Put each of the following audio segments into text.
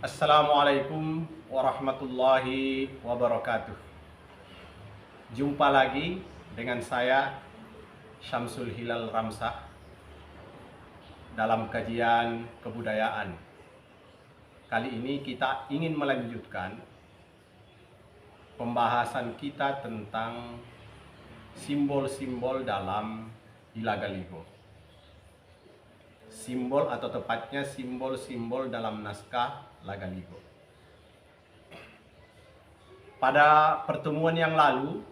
Assalamualaikum warahmatullahi wabarakatuh. Jumpa lagi dengan saya Syamsul Hilal Ramsah dalam kajian kebudayaan. Kali ini kita ingin melanjutkan pembahasan kita tentang simbol-simbol dalam Ilagaligo. Simbol atau tepatnya simbol-simbol dalam naskah Lagaligo. Pada pertemuan yang lalu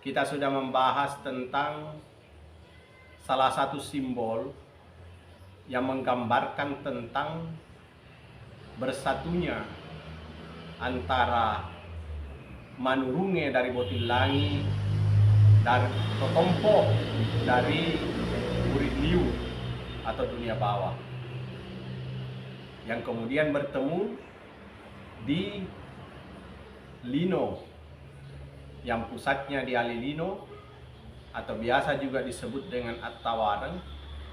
kita sudah membahas tentang salah satu simbol yang menggambarkan tentang bersatunya antara manurunge dari Botilangi dan Totompo dari Buridliu atau dunia bawah, yang kemudian bertemu di Lino yang pusatnya di Alilino, atau biasa juga disebut dengan Attawareng,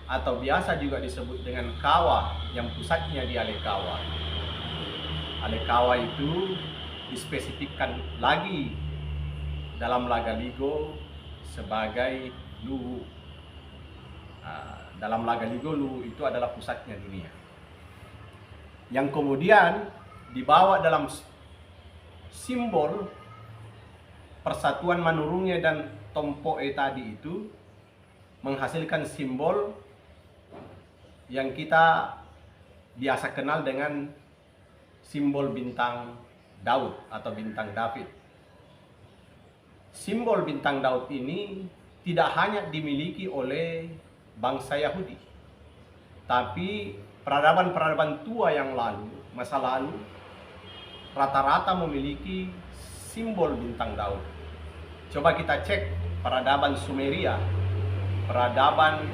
atau biasa juga disebut dengan Kawa yang pusatnya di Alekawa. Alekawa itu dispesifikkan lagi dalam Lagaligo sebagai Luwu. Dalam Lagaligo Luwu itu adalah pusatnya dunia, yang kemudian dibawa dalam simbol persatuan Manurunge dan Tompoe tadi itu menghasilkan simbol yang kita biasa kenal dengan simbol bintang Daud atau bintang David. Simbol bintang Daud ini tidak hanya dimiliki oleh bangsa Yahudi, tapi peradaban-peradaban tua yang lalu, masa lalu, rata-rata memiliki simbol bintang Daud. Coba kita cek peradaban Sumeria, peradaban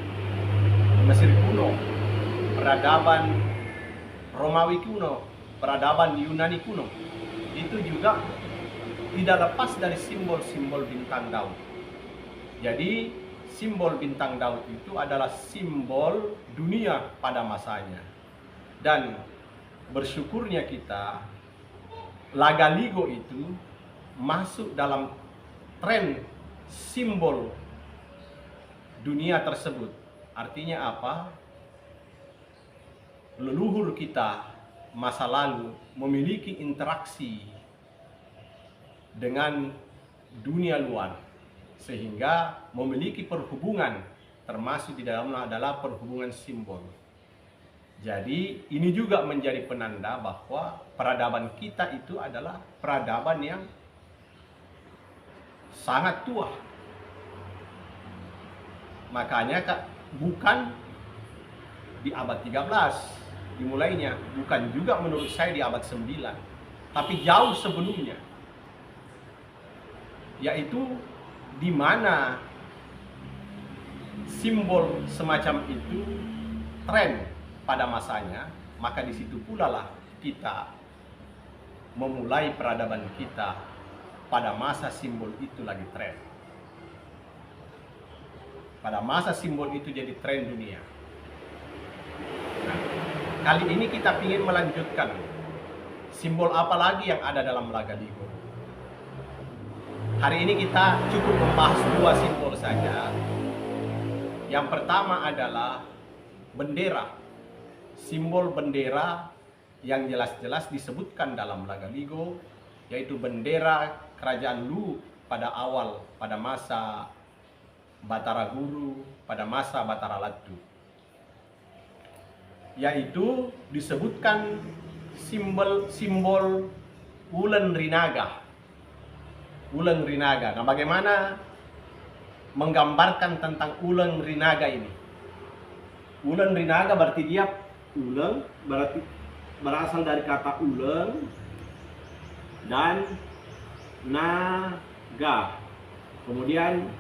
Mesir kuno, peradaban Romawi kuno, peradaban Yunani kuno, itu juga tidak lepas dari simbol-simbol bintang Daud. Jadi simbol bintang Daud itu adalah simbol dunia pada masanya. Dan bersyukurnya kita, Lagaligo itu masuk dalam tren simbol dunia tersebut. Artinya apa? Leluhur kita masa lalu memiliki interaksi dengan dunia luar, sehingga memiliki perhubungan, termasuk di dalamnya adalah perhubungan simbol. Jadi ini juga menjadi penanda bahwa peradaban kita itu adalah peradaban yang sangat tua. Makanya bukan di abad 13 dimulainya, bukan juga menurut saya di abad 9, tapi jauh sebelumnya, yaitu di mana simbol semacam itu tren pada masanya, maka di situ pula lah kita memulai peradaban kita pada masa simbol itu lagi tren. Pada masa simbol itu jadi tren dunia. Nah, kali ini kita ingin melanjutkan simbol apa lagi yang ada dalam Lagaligo. Hari ini kita cukup membahas dua simbol saja. Yang pertama adalah bendera. Simbol bendera yang jelas-jelas disebutkan dalam Lagaligo, yaitu bendera kerajaan Luwu pada awal, pada masa Batara Guru, pada masa Batara Latu. Yaitu disebutkan simbol Ulen Rinaga. Ulen Rinaga. Nah, bagaimana menggambarkan tentang Ulen Rinaga ini? Ulen Rinaga berarti dia uleng, berarti berasal dari kata uleng dan naga. Kemudian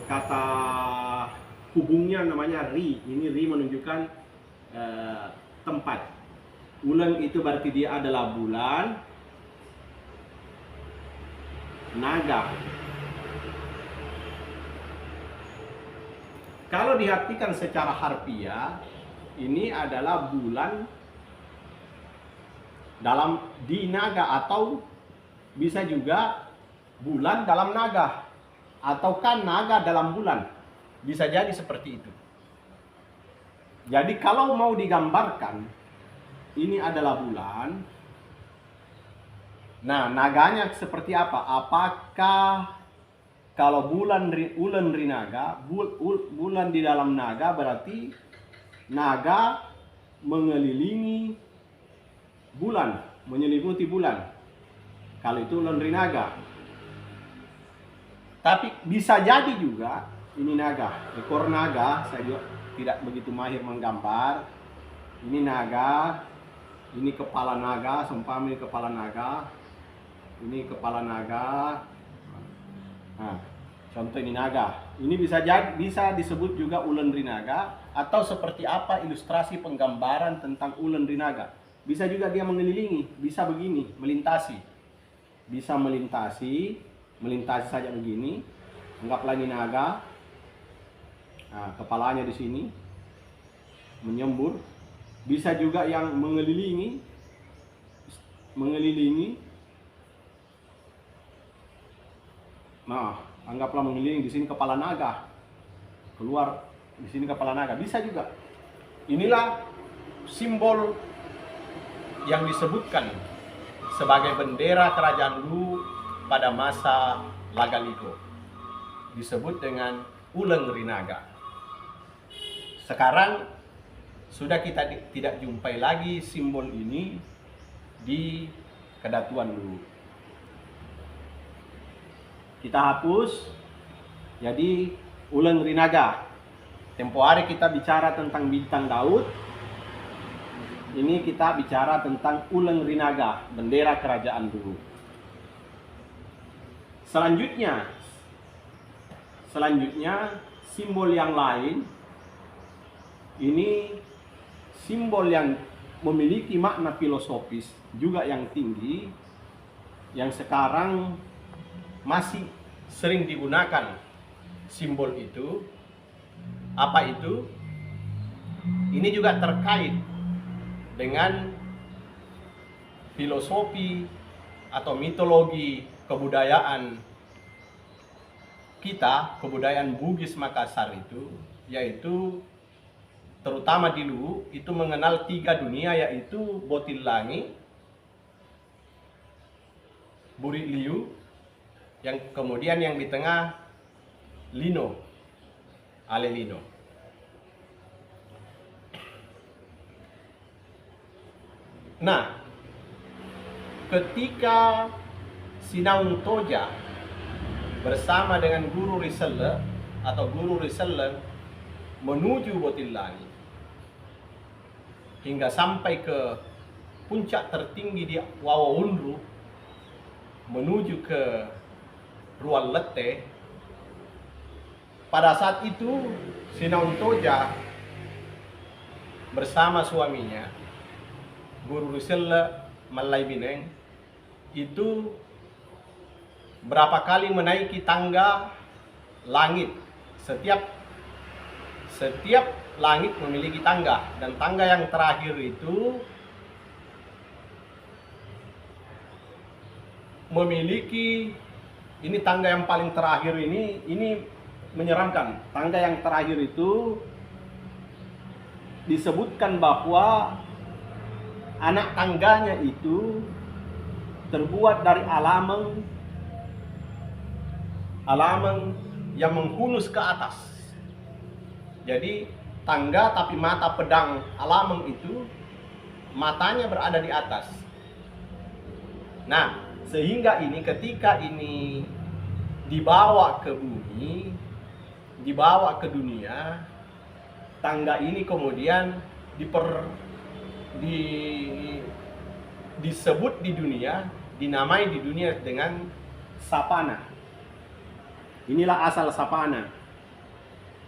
kata hubungnya namanya ri. Ini ri menunjukkan tempat. Uleng itu berarti dia adalah bulan. Naga. Kalau diartikan secara harfiah, ini adalah bulan di naga, atau bisa juga bulan dalam naga, ataukah naga dalam bulan. Bisa jadi seperti itu. Jadi kalau mau digambarkan ini adalah bulan, nah naganya seperti apa? Apakah kalau bulan rinaga, bulan di dalam naga, berarti naga mengelilingi bulan, menyelimuti bulan. Kalau itu ulen rinaga. Tapi bisa jadi juga ini naga, ekor naga. Saya juga tidak begitu mahir menggambar. Ini naga, ini kepala naga, seumpama ini kepala naga, ini kepala naga. Nah, contoh ini naga. Ini bisa disebut juga ulen rinaga, atau seperti apa ilustrasi penggambaran tentang ulen rinaga. Bisa juga dia mengelilingi, bisa begini, melintasi. Bisa melintasi saja begini. Anggaplah ini naga. Nah, kepalanya di sini menyembur. Bisa juga yang mengelilingi. Nah, anggaplah mengelilingi, di sini kepala naga. Keluar di sini kepala naga, bisa juga. Inilah simbol yang disebutkan sebagai bendera kerajaan Luwu pada masa Lagaliko. Disebut dengan ulen rinaga. Sekarang sudah kita tidak jumpai lagi simbol ini di Kedatuan Luwu. Kita hapus. Jadi ulen rinaga. Tempo hari kita bicara tentang bintang Daud. Ini kita bicara tentang ulen rinaga, bendera kerajaan Luwu. Selanjutnya simbol yang lain. Ini simbol yang memiliki makna filosofis juga yang tinggi, yang sekarang masih sering digunakan simbol itu. Apa itu? Ini juga terkait dengan filosofi atau mitologi kebudayaan kita, kebudayaan Bugis Makassar itu, yaitu terutama di Luwu itu mengenal 3 dunia, yaitu Botilangi, Burik Liu, yang kemudian yang di tengah Lino, Ale Lino. Nah, ketika Sinaung Toja bersama dengan Guru Riselle atau Guru Riselle menuju Botilangi hingga sampai ke puncak tertinggi di Wawaunru, menuju ke Ruang Lete. Pada saat itu Sinaung Toja bersama suaminya Guru Riselle Malai Bineng itu berapa kali menaiki tangga langit. Setiap langit memiliki tangga, dan tangga yang terakhir itu memiliki, ini tangga yang paling terakhir ini menyeramkan. Tangga yang terakhir itu disebutkan bahwa anak tangganya itu terbuat dari alameng yang menghunus ke atas. Jadi tangga tapi mata pedang alameng itu matanya berada di atas. Nah, sehingga ini ketika ini dibawa ke bumi, dibawa ke dunia, tangga ini kemudian disebut di dunia, dinamai di dunia dengan Sapana. Inilah asal Sapana.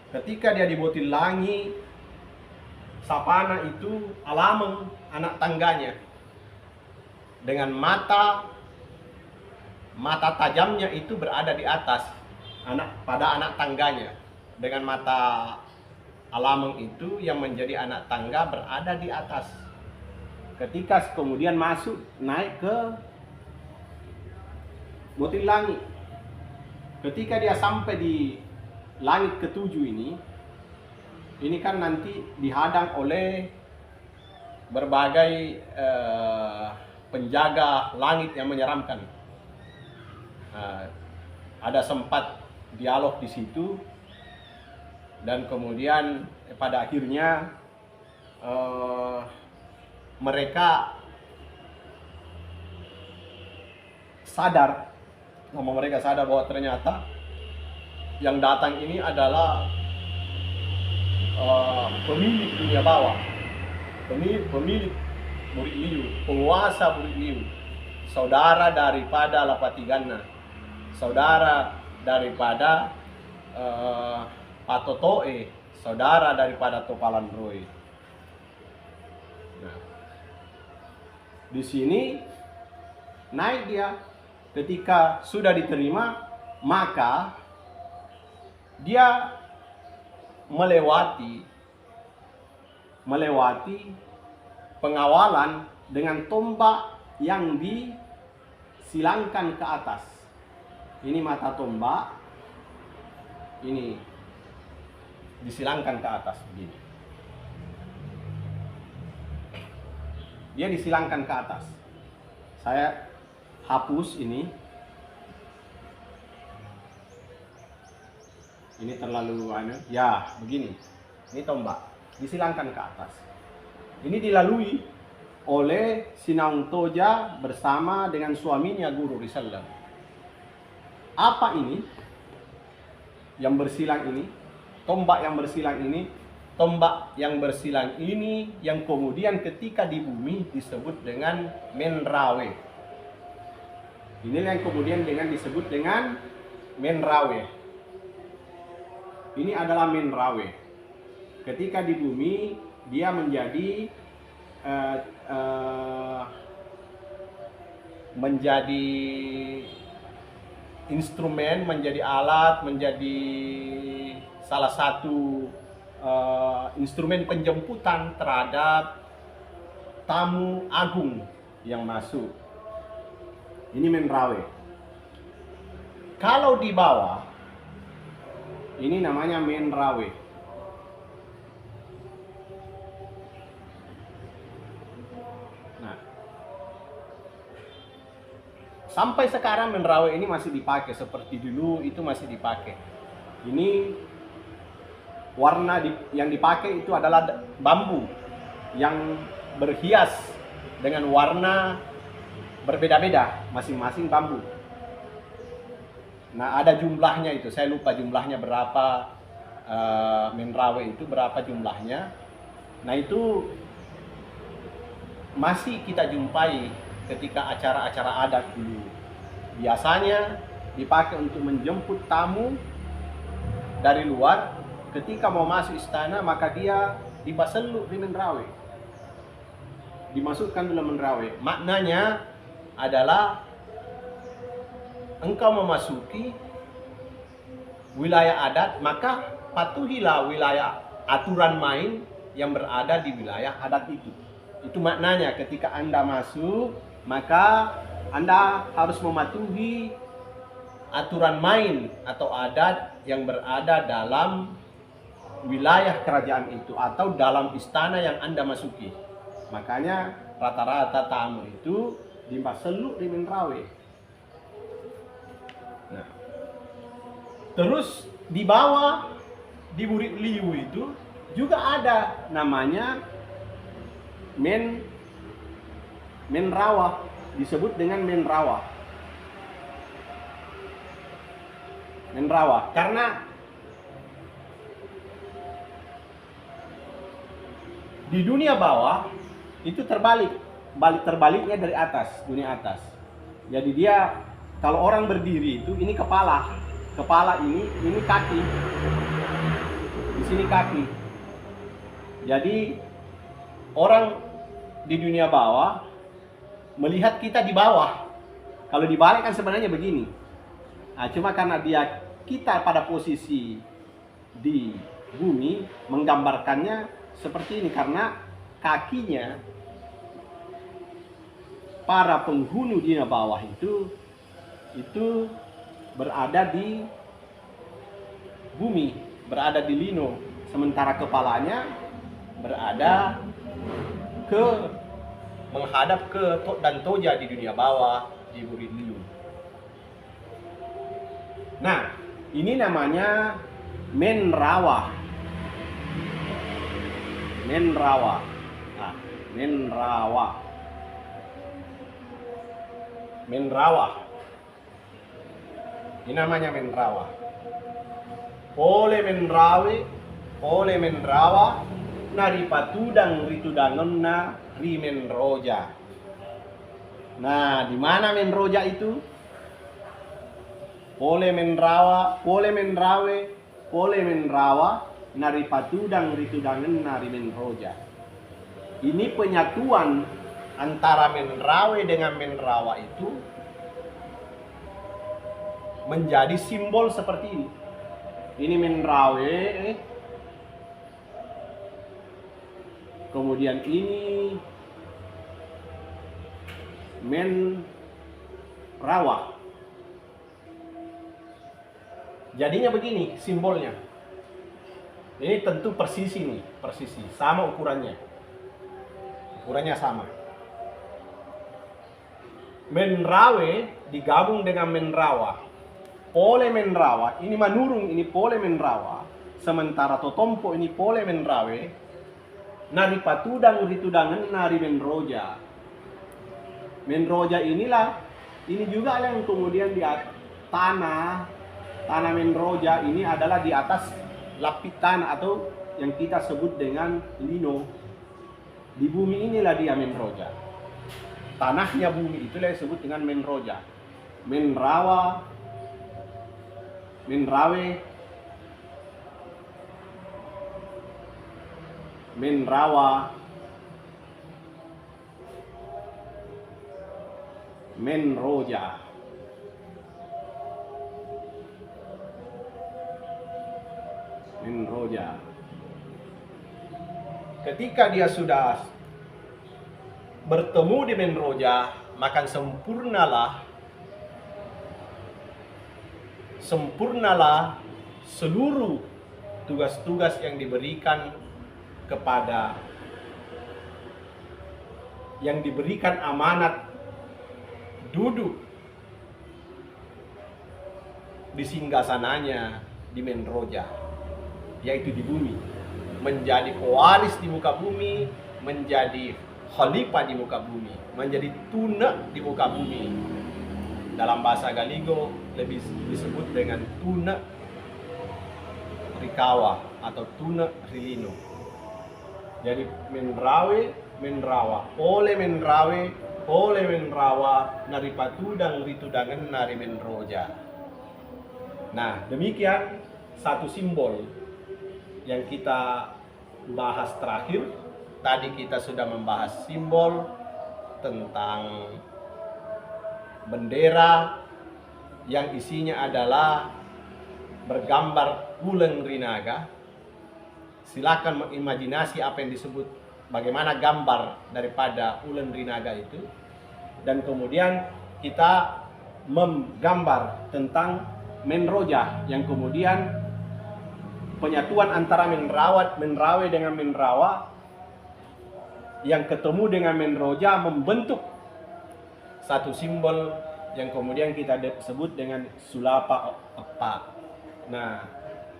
Ketika dia di Botilangi, Sapana itu alameng, anak tangganya, dengan mata tajamnya itu berada di atas pada anak tangganya, dengan mata alameng itu yang menjadi anak tangga berada di atas. ketika kemudian masuk naik ke motil langit. Ketika dia sampai di langit ketujuh ini kan nanti dihadang oleh berbagai penjaga langit yang menyeramkan. Ada sempat dialog di situ, dan kemudian pada akhirnya mereka sadar bahwa ternyata yang datang ini adalah pemilik dunia bawah, pemilik Burik Liu, penguasa Burik Liu, saudara daripada Lapatigana, saudara daripada Patotoe, saudara daripada Topalan Roy. Nah, di sini naik dia. Ketika sudah diterima, maka dia melewati pengawalan dengan tombak yang disilangkan ke atas. Ini mata tombak, ini disilangkan ke atas begini. Dia disilangkan ke atas. Saya hapus ini terlalu ya begini. Ini tombak disilangkan ke atas. Ini dilalui oleh Sinaung Toja bersama dengan suaminya Guru Risalah. Apa ini yang bersilang ini? Tombak yang bersilang ini, tombak yang bersilang ini yang kemudian ketika di bumi disebut dengan Menrawe. Inilah yang kemudian disebut dengan Menrawe. Ini adalah Menrawe. Ketika di bumi dia menjadi instrumen, menjadi alat, menjadi salah satu instrumen penjemputan terhadap tamu agung yang masuk. Ini Menrawe. Kalau di bawah, ini namanya Menrawe. Nah, sampai sekarang Menrawe ini masih dipakai seperti dulu, itu masih dipakai. Ini warna yang dipakai itu adalah bambu yang berhias dengan warna berbeda-beda, masing-masing bambu. Nah, ada jumlahnya itu, saya lupa jumlahnya berapa, Menrawe itu berapa jumlahnya. Nah, itu masih kita jumpai ketika acara-acara adat dulu. Biasanya dipakai untuk menjemput tamu dari luar. Ketika mau masuk istana, maka dia dibaseluk di Menrawe, dimasukkan dalam Menrawe. Maknanya adalah engkau memasuki wilayah adat, maka patuhilah wilayah aturan main yang berada di wilayah adat itu. Itu maknanya, ketika Anda masuk, maka Anda harus mematuhi aturan main atau adat yang berada dalam wilayah kerajaan itu atau dalam istana yang Anda masuki. Makanya rata-rata tamu itu dibaseluk di Menrawe. Nah, terus di bawah di Burik Liu itu juga ada namanya Menrawa, disebut dengan Menrawa. Menrawa karena di dunia bawah itu terbaliknya dari atas, dunia atas. Jadi dia kalau orang berdiri itu ini kepala ini kaki, di sini kaki. Jadi orang di dunia bawah melihat kita di bawah. Kalau dibalik kan sebenarnya begini. Nah, cuma karena kita pada posisi di bumi, menggambarkannya seperti ini karena kakinya para penghuni dunia bawah itu berada di bumi, berada di lino, sementara kepalanya berada menghadap ke Tok dan Toja di dunia bawah, di Bukit Liu. Nah, ini namanya Menrawa. Menrawa. Nah, Menrawa. Menrawa. Ini namanya Menrawa. Pole Menrawa, naripatudang ritudangena rimenroja. Nah, di mana Menroja itu? Pole Menrawa, naripatudang ritudangena rimenroja. Ini penyatuan antara Menrawe dengan Menrawa itu menjadi simbol seperti ini. Ini Menrawe, kemudian ini Menrawa. Jadinya begini simbolnya. Ini tentu persisi nih, persisi, sama ukurannya. Ukurannya sama. Menrawe digabung dengan Menrawa. Pole Menrawa, ini manurung, ini Pole Menrawa. Sementara Totompo ini Pole Menrawe. Naripatudang ritudangan nari Menroja. Menroja inilah, ini juga yang kemudian di tanah Menroja ini adalah di atas lapis tanah atau yang kita sebut dengan lino. Di bumi inilah dia Menroja. Tanahnya bumi itulah yang disebut dengan Menroja. Menrawa, Menrawe, Menrawa, Menroja. Menroja. Ketika dia sudah bertemu di Menroja, maka sempurnalah seluruh tugas-tugas yang diberikan amanat duduk di singgasananya di Menroja, yaitu di bumi, menjadi pewaris di muka bumi, menjadi khalifah di muka bumi, menjadi tuna di muka bumi. Dalam bahasa Galigo lebih disebut dengan tuna rikawa atau tuna rilino. Jadi Menrawa, Pole Menrawa, naripatudang ritudangan nari Menroja. Nah, demikian satu simbol yang kita bahas terakhir. Tadi kita sudah membahas simbol tentang bendera yang isinya adalah bergambar ulen rinaga. Silakan mengimajinasi apa yang disebut bagaimana gambar daripada ulen rinaga itu. Dan kemudian kita menggambar tentang Menroja yang kemudian penyatuan antara Menrawe dengan Menrawa yang ketemu dengan Menroja membentuk satu simbol yang kemudian kita sebut dengan Sulapa Epa. Nah,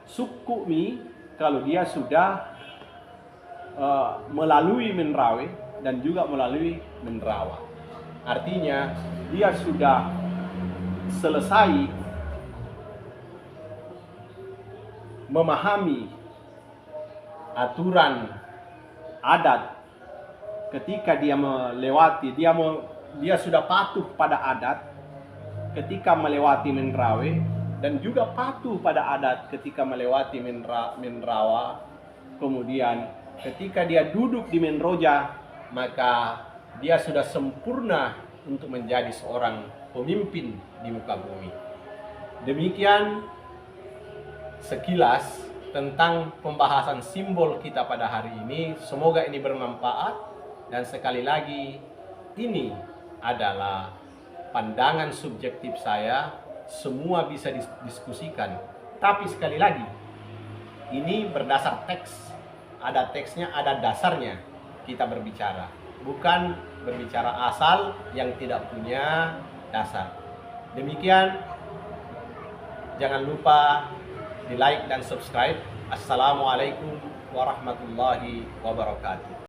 suku Mi kalau dia sudah melalui Menrawe dan juga melalui Menrawa, artinya dia sudah selesai memahami aturan adat. Ketika dia melewati, dia sudah patuh pada adat ketika melewati Menrawe, dan juga patuh pada adat ketika melewati Menrawa. Kemudian ketika dia duduk di Menroja, maka dia sudah sempurna untuk menjadi seorang pemimpin di muka bumi. Demikian sekilas tentang pembahasan simbol kita pada hari ini. Semoga ini bermanfaat. Dan sekali lagi, ini adalah pandangan subjektif saya, semua bisa didiskusikan. Tapi sekali lagi, ini berdasar teks, ada teksnya, ada dasarnya kita berbicara, bukan berbicara asal yang tidak punya dasar. Demikian, jangan lupa di like dan subscribe. Assalamualaikum warahmatullahi wabarakatuh.